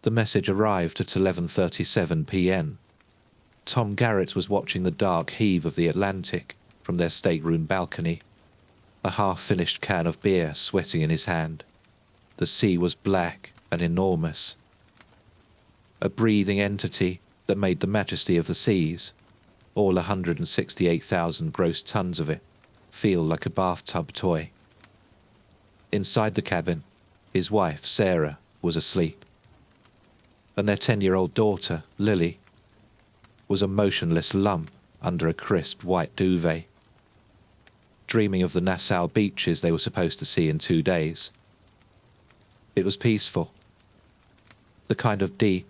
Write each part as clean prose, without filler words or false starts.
The message arrived at 11:37 p.m. Tom Garrett was watching the dark heave of the Atlantic from their stateroom balcony, a half-finished can of beer sweating in his hand. The sea was black and enormous, a breathing entity that made the majesty of the seas, all 168,000 gross tons of it, feel like a bathtub toy. Inside the cabin, his wife, Sarah, was asleep, and their 10-year-old daughter, Lily, was a motionless lump under a crisp white duvet, dreaming of the Nassau beaches they were supposed to see in 2 days. It was peaceful, the kind of deep,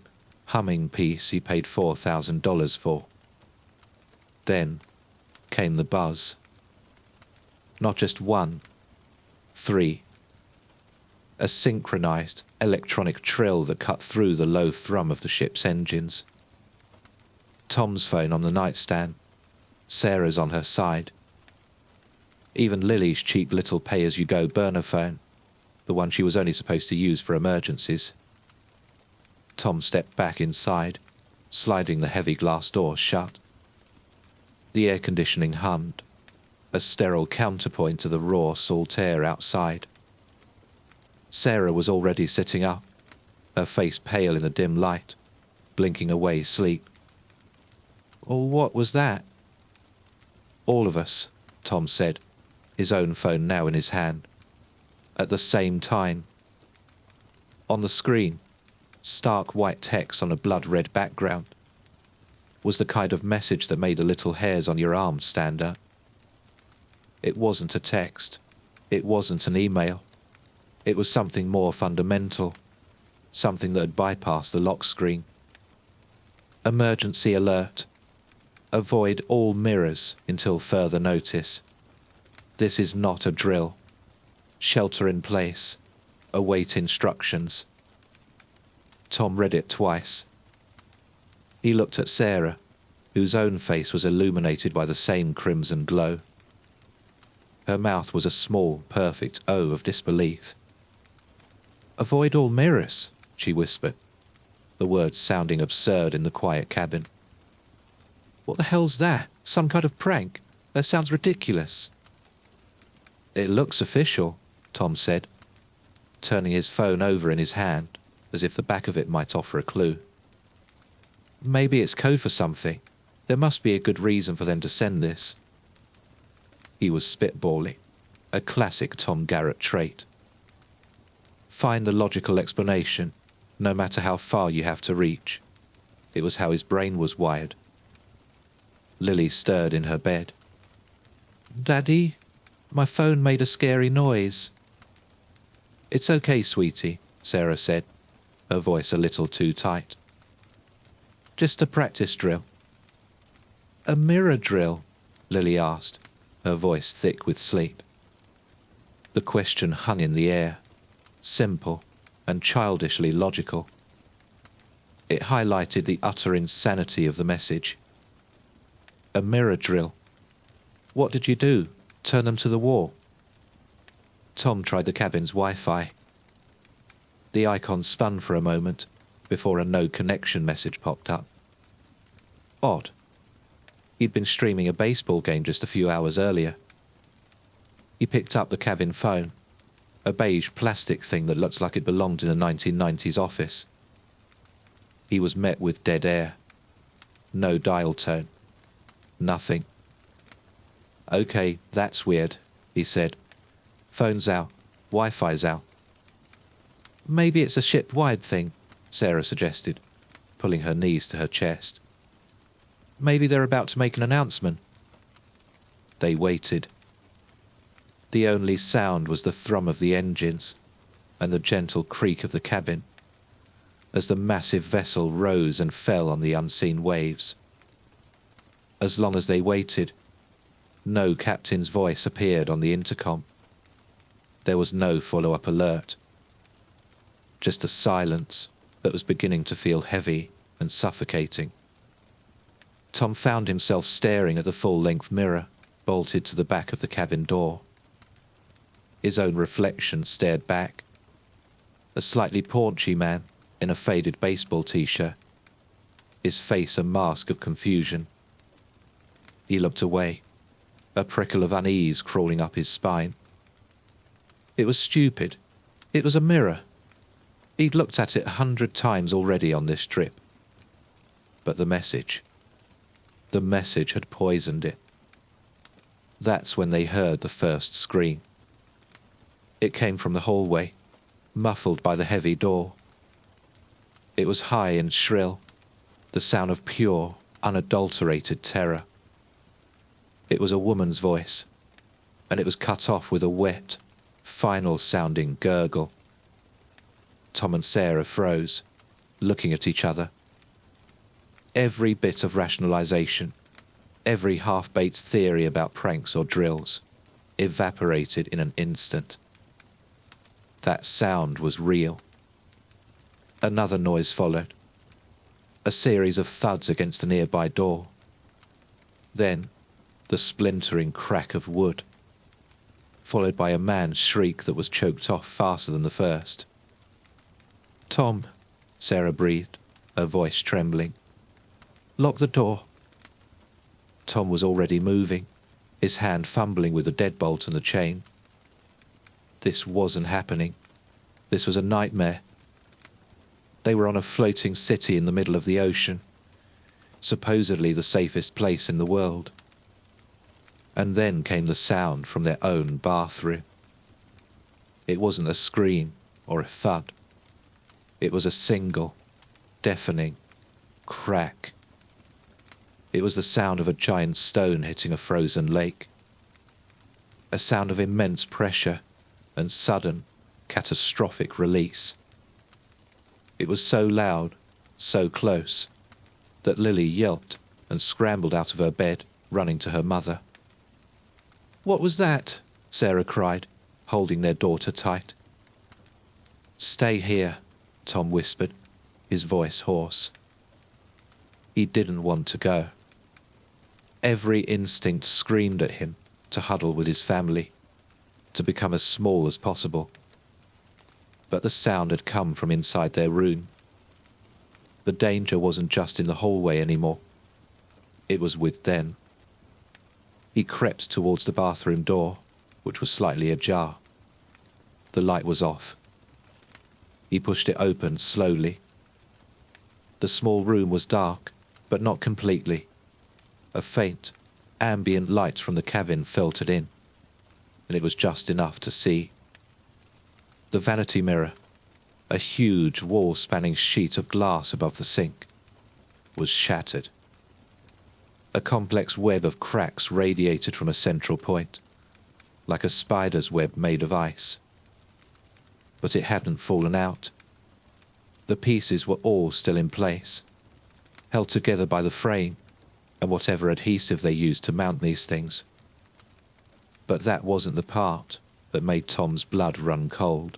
humming peace he paid $4,000 for. Then came the buzz. Not just one, 3. A synchronized electronic trill that cut through the low thrum of the ship's engines. Tom's phone on the nightstand, Sarah's on her side. Even Lily's cheap little pay-as-you-go burner phone, the one she was only supposed to use for emergencies. Tom stepped back inside, sliding the heavy glass door shut. The air conditioning hummed, a sterile counterpoint to the raw salt air outside. Sarah was already sitting up, her face pale in the dim light, blinking away sleep. "Oh, what was that?" "All of us," Tom said, his own phone now in his hand. At the same time. On the screen, stark white text on a blood-red background, was the kind of message that made the little hairs on your arm stand up. It wasn't a text. It wasn't an email. It was something more fundamental, something that had bypassed the lock screen. Emergency alert. Avoid all mirrors until further notice. This is not a drill. Shelter in place. Await instructions. Tom read it twice. He looked at Sarah, whose own face was illuminated by the same crimson glow. Her mouth was a small, perfect O of disbelief. "Avoid all mirrors," she whispered, the words sounding absurd in the quiet cabin. "What the hell's that? Some kind of prank? That sounds ridiculous." "It looks official," Tom said, turning his phone over in his hand as if the back of it might offer a clue. "Maybe it's code for something. There must be a good reason for them to send this." He was spitballing, a classic Tom Garrett trait. Find the logical explanation, no matter how far you have to reach. It was how his brain was wired. Lily stirred in her bed. "Daddy, my phone made a scary noise." "It's okay, sweetie," Sarah said, her voice a little too tight. "Just a practice drill." "A mirror drill?" Lily asked, her voice thick with sleep. The question hung in the air, simple and childishly logical. It highlighted the utter insanity of the message. A mirror drill. What did you do? Turn them to the wall? Tom tried the cabin's Wi-Fi. The icon spun for a moment before a no connection message popped up. Odd. He'd been streaming a baseball game just a few hours earlier. He picked up the cabin phone, a beige plastic thing that looks like it belonged in a 1990s office. He was met with dead air. No dial tone. Nothing. "Okay, that's weird," he said. "Phone's out. Wi-Fi's out." "Maybe it's a ship-wide thing," Sarah suggested, pulling her knees to her chest. "Maybe they're about to make an announcement." They waited. The only sound was the thrum of the engines and the gentle creak of the cabin as the massive vessel rose and fell on the unseen waves. As long as they waited, no captain's voice appeared on the intercom. There was no follow-up alert. Just a silence that was beginning to feel heavy and suffocating. Tom found himself staring at the full-length mirror bolted to the back of the cabin door. His own reflection stared back. A slightly paunchy man in a faded baseball t-shirt, his face a mask of confusion. He looked away, a prickle of unease crawling up his spine. It was stupid. It was a mirror. He'd looked at it 100 times already on this trip. But the message had poisoned it. That's when they heard the first scream. It came from the hallway, muffled by the heavy door. It was high and shrill, the sound of pure, unadulterated terror. It was a woman's voice, and it was cut off with a wet, final-sounding gurgle. Tom and Sarah froze, looking at each other. Every bit of rationalization, every half-baked theory about pranks or drills, evaporated in an instant. That sound was real. Another noise followed, a series of thuds against a nearby door. Then, the splintering crack of wood, followed by a man's shriek that was choked off faster than the first. "Tom," Sarah breathed, her voice trembling. "Lock the door." Tom was already moving, his hand fumbling with the deadbolt and the chain. This wasn't happening. This was a nightmare. They were on a floating city in the middle of the ocean, supposedly the safest place in the world. And then came the sound from their own bathroom. It wasn't a scream or a thud. It was a single, deafening crack. It was the sound of a giant stone hitting a frozen lake. A sound of immense pressure and sudden, catastrophic release. It was so loud, so close, that Lily yelped and scrambled out of her bed, running to her mother. "What was that?" Sarah cried, holding their daughter tight. "Stay here," Tom whispered, his voice hoarse. He didn't want to go. Every instinct screamed at him to huddle with his family, to become as small as possible. But the sound had come from inside their room. The danger wasn't just in the hallway anymore. It was with them. He crept towards the bathroom door, which was slightly ajar. The light was off. He pushed it open slowly. The small room was dark, but not completely. A faint, ambient light from the cabin filtered in, and it was just enough to see. The vanity mirror, a huge wall-spanning sheet of glass above the sink, was shattered. A complex web of cracks radiated from a central point, like a spider's web made of ice. But it hadn't fallen out. The pieces were all still in place, held together by the frame and whatever adhesive they used to mount these things. But that wasn't the part that made Tom's blood run cold.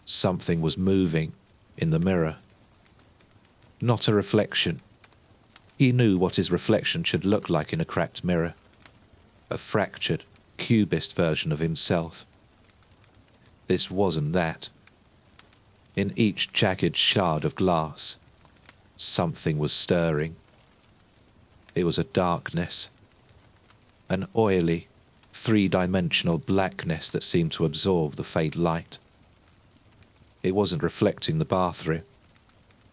Something was moving in the mirror. Not a reflection. He knew what his reflection should look like in a cracked mirror. A fractured, cubist version of himself. This wasn't that. In each jagged shard of glass, something was stirring. It was a darkness. An oily, three-dimensional blackness that seemed to absorb the faint light. It wasn't reflecting the bathroom.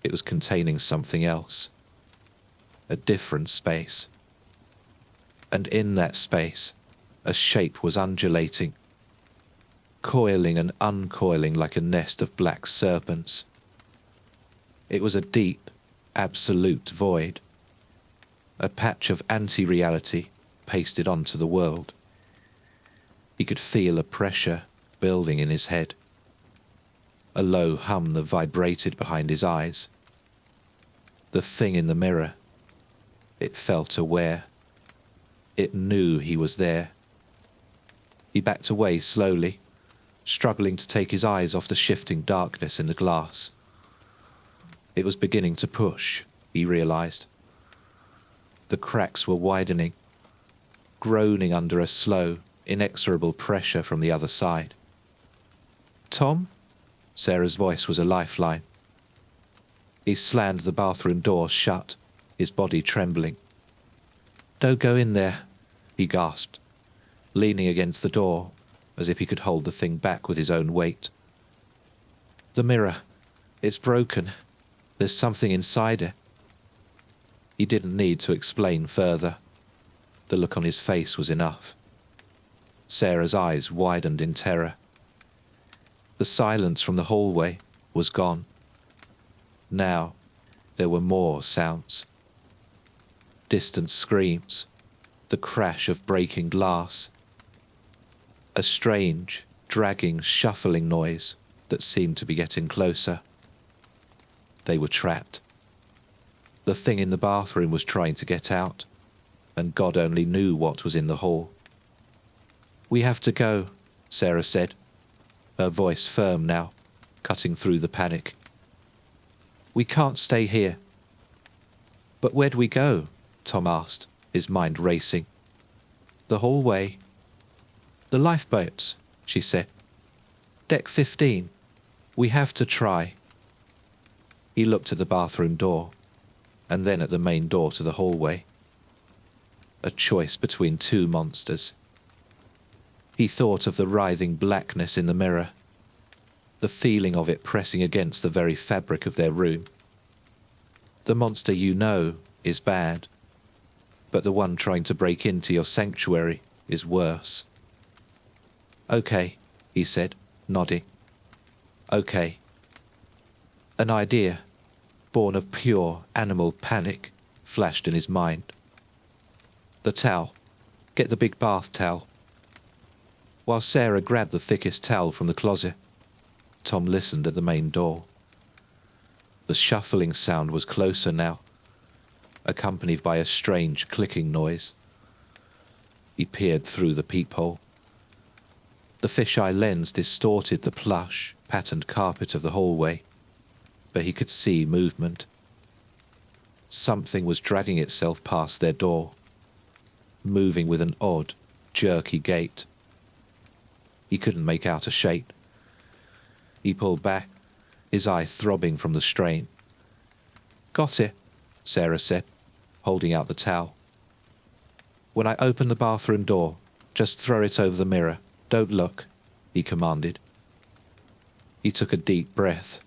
It was containing something else. A different space. And in that space, a shape was undulating, coiling and uncoiling like a nest of black serpents. It was a deep, absolute void. A patch of anti-reality pasted onto the world. He could feel a pressure building in his head. A low hum that vibrated behind his eyes. The thing in the mirror. It felt aware. It knew he was there. He backed away slowly, struggling to take his eyes off the shifting darkness in the glass. It was beginning to push, he realized. The cracks were widening, groaning under a slow, inexorable pressure from the other side. "Tom?" Sarah's voice was a lifeline. He slammed the bathroom door shut, his body trembling. "Don't go in there," he gasped, leaning against the door as if he could hold the thing back with his own weight. "The mirror, it's broken. There's something inside it." He didn't need to explain further. The look on his face was enough. Sarah's eyes widened in terror. The silence from the hallway was gone. Now there were more sounds. Distant screams, the crash of breaking glass. A strange, dragging, shuffling noise that seemed to be getting closer. They were trapped. The thing in the bathroom was trying to get out, and God only knew what was in the hall. "We have to go," Sarah said, her voice firm now, cutting through the panic. "We can't stay here." "But where do we go?" Tom asked, his mind racing. "The hallway." "The lifeboats," she said. "Deck 15. We have to try." He looked at the bathroom door, and then at the main door to the hallway. A choice between two monsters. He thought of the writhing blackness in the mirror, the feeling of it pressing against the very fabric of their room. The monster you know is bad, but the one trying to break into your sanctuary is worse. "Okay," he said, nodding. "Okay." An idea, born of pure animal panic, flashed in his mind. "The towel. Get the big bath towel." While Sarah grabbed the thickest towel from the closet, Tom listened at the main door. The shuffling sound was closer now, accompanied by a strange clicking noise. He peered through the peephole. The fisheye lens distorted the plush, patterned carpet of the hallway, but he could see movement. Something was dragging itself past their door, moving with an odd, jerky gait. He couldn't make out a shape. He pulled back, his eye throbbing from the strain. "Got it," Sarah said, holding out the towel. "When I open the bathroom door, just throw it over the mirror. Don't look," he commanded. He took a deep breath,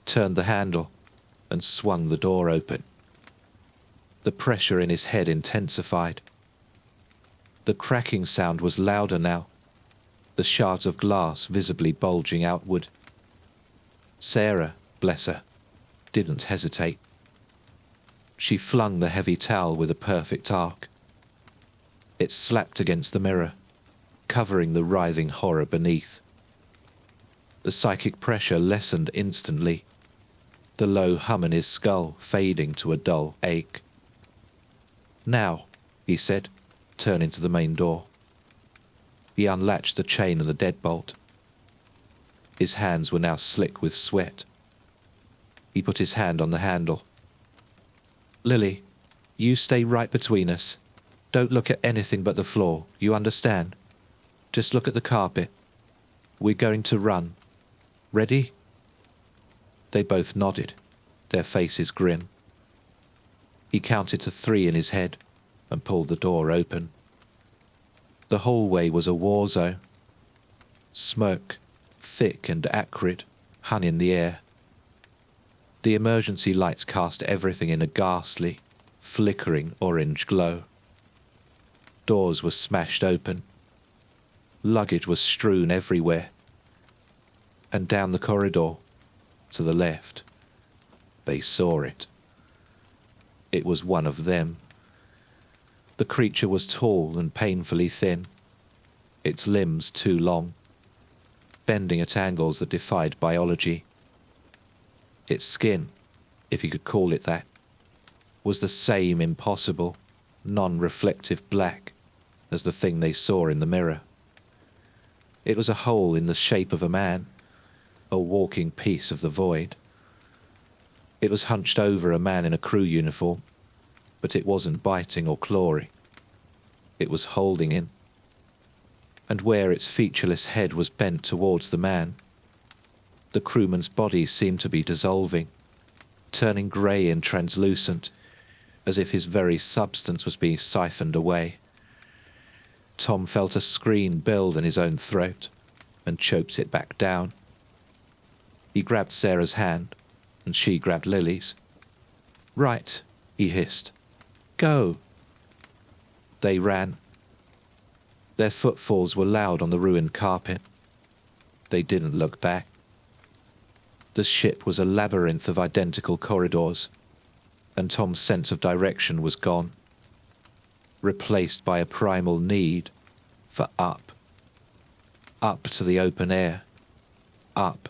turned the handle, and swung the door open. The pressure in his head intensified. The cracking sound was louder now, the shards of glass visibly bulging outward. Sarah, bless her, didn't hesitate. She flung the heavy towel with a perfect arc. It slapped against the mirror, covering the writhing horror beneath. The psychic pressure lessened instantly, the low hum in his skull fading to a dull ache. "Now," he said, turning to the main door. He unlatched the chain and the deadbolt. His hands were now slick with sweat. He put his hand on the handle. "Lily, you stay right between us. Don't look at anything but the floor, you understand? Just look at the carpet. We're going to run. Ready?" They both nodded, their faces grim. He counted to 3 in his head and pulled the door open. The hallway was a war zone. Smoke, thick and acrid, hung in the air. The emergency lights cast everything in a ghastly, flickering orange glow. Doors were smashed open. Luggage was strewn everywhere. And down the corridor, to the left, they saw it. It was one of them. The creature was tall and painfully thin, its limbs too long, bending at angles that defied biology. Its skin, if you could call it that, was the same impossible, non-reflective black as the thing they saw in the mirror. It was a hole in the shape of a man, a walking piece of the void. It was hunched over a man in a crew uniform, but it wasn't biting or clawing. It was holding him. And where its featureless head was bent towards the man, the crewman's body seemed to be dissolving, turning grey and translucent, as if his very substance was being siphoned away. Tom felt a scream build in his own throat and choked it back down. He grabbed Sarah's hand, and she grabbed Lily's. "Right," he hissed. "Go." They ran. Their footfalls were loud on the ruined carpet. They didn't look back. The ship was a labyrinth of identical corridors, and Tom's sense of direction was gone, replaced by a primal need for up. Up to the open air. Up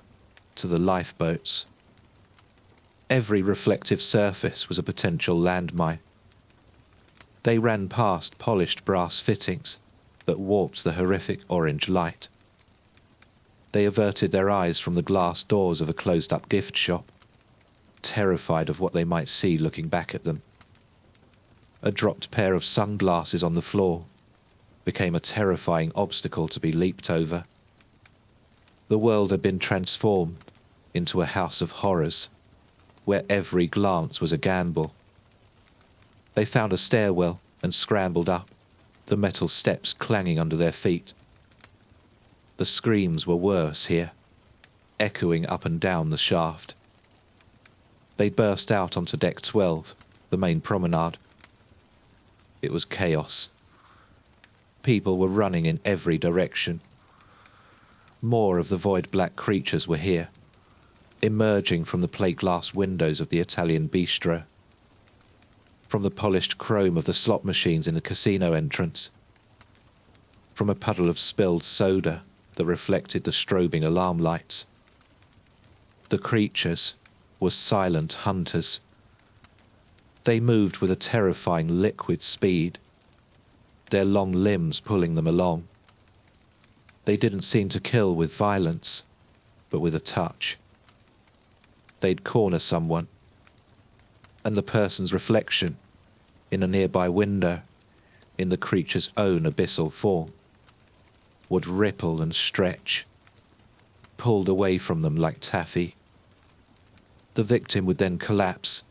to the lifeboats. Every reflective surface was a potential landmine. They ran past polished brass fittings that warped the horrific orange light. They averted their eyes from the glass doors of a closed-up gift shop, terrified of what they might see looking back at them. A dropped pair of sunglasses on the floor became a terrifying obstacle to be leaped over. The world had been transformed into a house of horrors, where every glance was a gamble. They found a stairwell and scrambled up, the metal steps clanging under their feet. The screams were worse here, echoing up and down the shaft. They burst out onto deck 12, the main promenade. It was chaos. People were running in every direction. More of the void black creatures were here, emerging from the plate glass windows of the Italian bistro, from the polished chrome of the slot machines in the casino entrance, from a puddle of spilled soda that reflected the strobing alarm lights. The creatures were silent hunters. They moved with a terrifying liquid speed, their long limbs pulling them along. They didn't seem to kill with violence, but with a touch. They'd corner someone, and the person's reflection, in a nearby window, in the creature's own abyssal form, would ripple and stretch, pulled away from them like taffy. The victim would then collapse,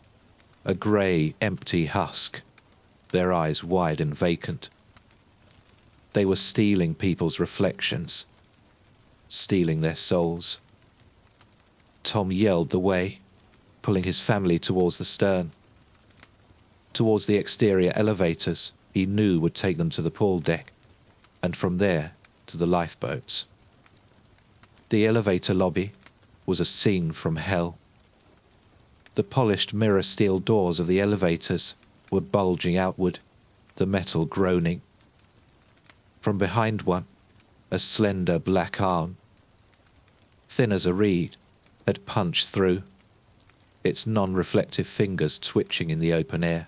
a grey, empty husk, their eyes wide and vacant. They were stealing people's reflections, stealing their souls. Tom yelled the way, pulling his family towards the stern, towards the exterior elevators he knew would take them to the pool deck, and from there to the lifeboats. The elevator lobby was a scene from hell. The polished mirror steel doors of the elevators were bulging outward, the metal groaning. From behind one, a slender black arm, thin as a reed, had punched through, its non-reflective fingers twitching in the open air.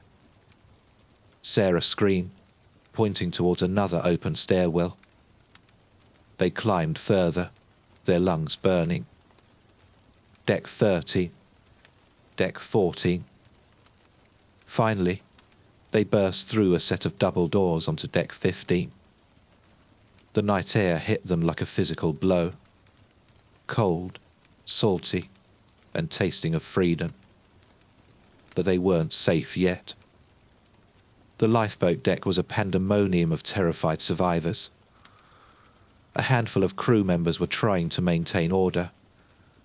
Sarah screamed, pointing towards another open stairwell. They climbed further, their lungs burning. Deck 13, deck 14. Finally, they burst through a set of double doors onto deck 15. The night air hit them like a physical blow, cold, salty, and tasting of freedom. That they weren't safe yet. The lifeboat deck was a pandemonium of terrified survivors. A handful of crew members were trying to maintain order,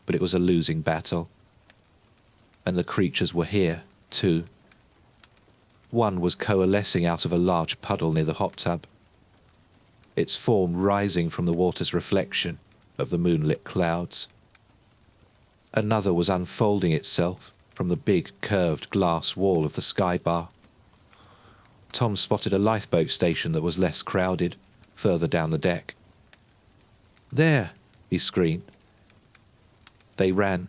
but it was a losing battle. And the creatures were here, too. One was coalescing out of a large puddle near the hot tub, its form rising from the water's reflection of the moonlit clouds. Another was unfolding itself from the big curved glass wall of the sky bar. Tom spotted a lifeboat station that was less crowded, further down the deck. "There!" he screamed. They ran,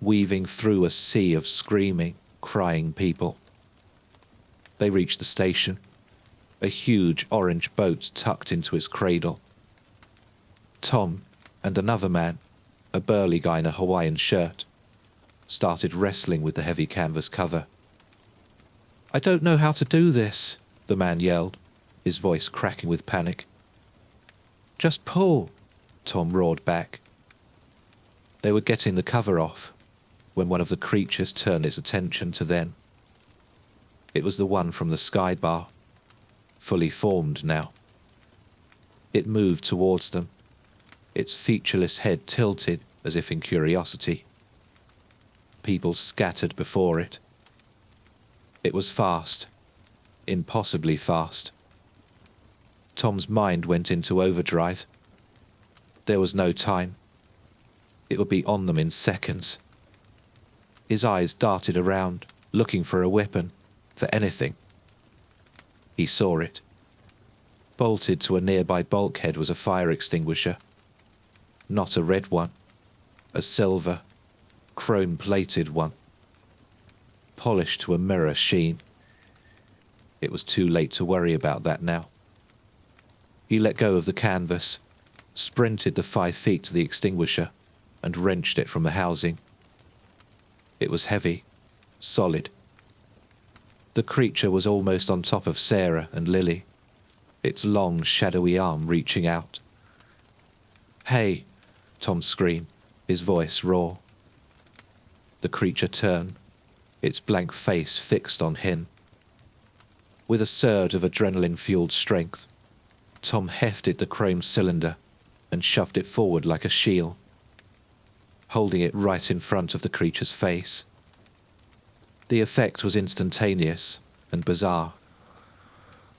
weaving through a sea of screaming, crying people. They reached the station, a huge orange boat tucked into its cradle. Tom and another man, a burly guy in a Hawaiian shirt, started wrestling with the heavy canvas cover. "I don't know how to do this," the man yelled, his voice cracking with panic. "Just pull," Tom roared back. They were getting the cover off, when one of the creatures turned its attention to them. It was the one from the sky bar, fully formed now. It moved towards them, its featureless head tilted as if in curiosity. People scattered before it. It was fast, impossibly fast. Tom's mind went into overdrive. There was no time. It would be on them in seconds. His eyes darted around, looking for a weapon, for anything. He saw it. Bolted to a nearby bulkhead was a fire extinguisher. Not a red one, a silver, chrome-plated one. Polished to a mirror sheen. It was too late to worry about that now. He let go of the canvas, sprinted the 5 feet to the extinguisher, and wrenched it from the housing. It was heavy, solid. The creature was almost on top of Sarah and Lily, its long, shadowy arm reaching out. "Hey!" Tom screamed, his voice raw. The creature turned, its blank face fixed on him. With a surge of adrenaline-fueled strength, Tom hefted the chrome cylinder and shoved it forward like a shield, holding it right in front of the creature's face. The effect was instantaneous and bizarre.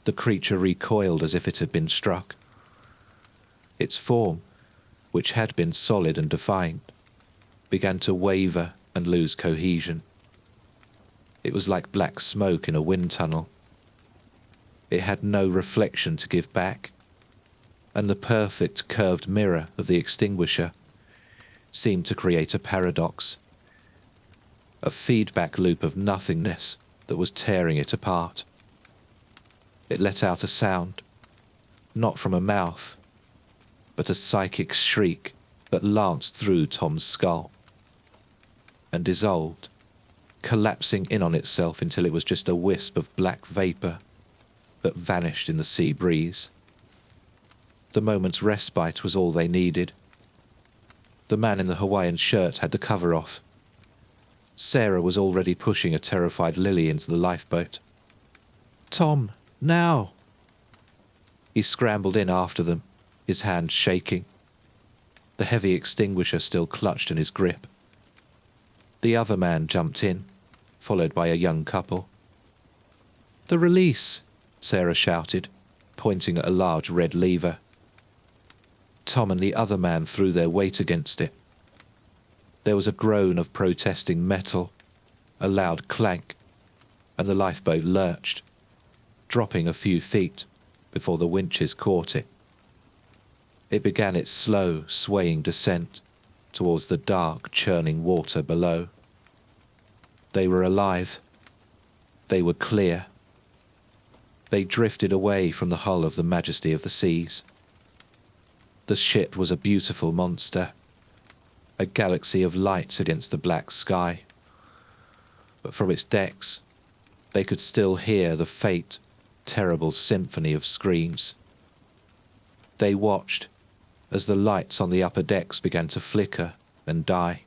The creature recoiled as if it had been struck. Its form, which had been solid and defined, began to waver and lose cohesion. It was like black smoke in a wind tunnel. It had no reflection to give back, and the perfect curved mirror of the extinguisher seemed to create a paradox, a feedback loop of nothingness that was tearing it apart. It let out a sound, not from a mouth, but a psychic shriek that lanced through Tom's skull and dissolved, collapsing in on itself until it was just a wisp of black vapor that vanished in the sea breeze. The moment's respite was all they needed. The man in the Hawaiian shirt had the cover off. Sarah was already pushing a terrified Lily into the lifeboat. "Tom, now!" He scrambled in after them, his hands shaking. The heavy extinguisher still clutched in his grip. The other man jumped in, followed by a young couple. "The release!" Sarah shouted, pointing at a large red lever. Tom and the other man threw their weight against it. There was a groan of protesting metal, a loud clank, and the lifeboat lurched, dropping a few feet before the winches caught it. It began its slow, swaying descent towards the dark, churning water below. They were alive. They were clear. They drifted away from the hull of the Majesty of the Seas. The ship was a beautiful monster, a galaxy of lights against the black sky. But from its decks, they could still hear the faint, terrible symphony of screams. They watched as the lights on the upper decks began to flicker and die,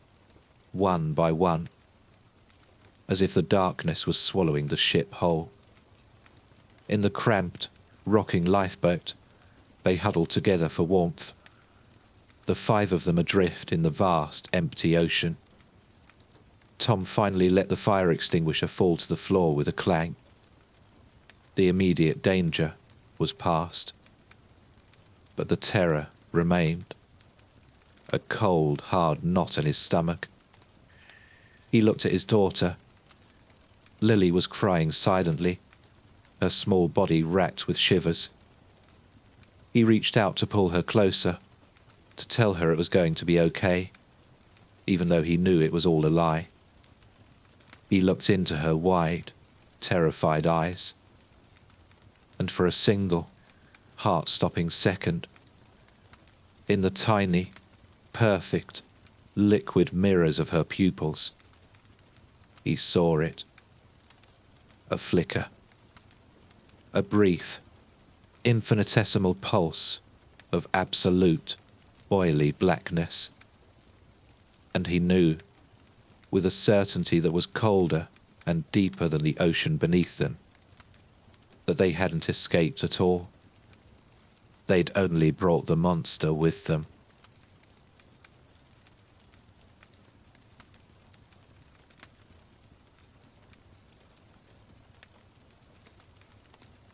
one by one, as if the darkness was swallowing the ship whole. In the cramped, rocking lifeboat, they huddled together for warmth, the 5 of them adrift in the vast, empty ocean. Tom finally let the fire extinguisher fall to the floor with a clang. The immediate danger was past. But the terror remained, a cold, hard knot in his stomach. He looked at his daughter. Lily was crying silently, her small body racked with shivers. He reached out to pull her closer, to tell her it was going to be okay, even though he knew it was all a lie. He looked into her wide, terrified eyes, and for a single, heart-stopping second, in the tiny, perfect, liquid mirrors of her pupils, he saw it. A flicker. A brief, infinitesimal pulse of absolute, oily blackness. And he knew with a certainty that was colder and deeper than the ocean beneath them, that they hadn't escaped at all. They'd only brought the monster with them.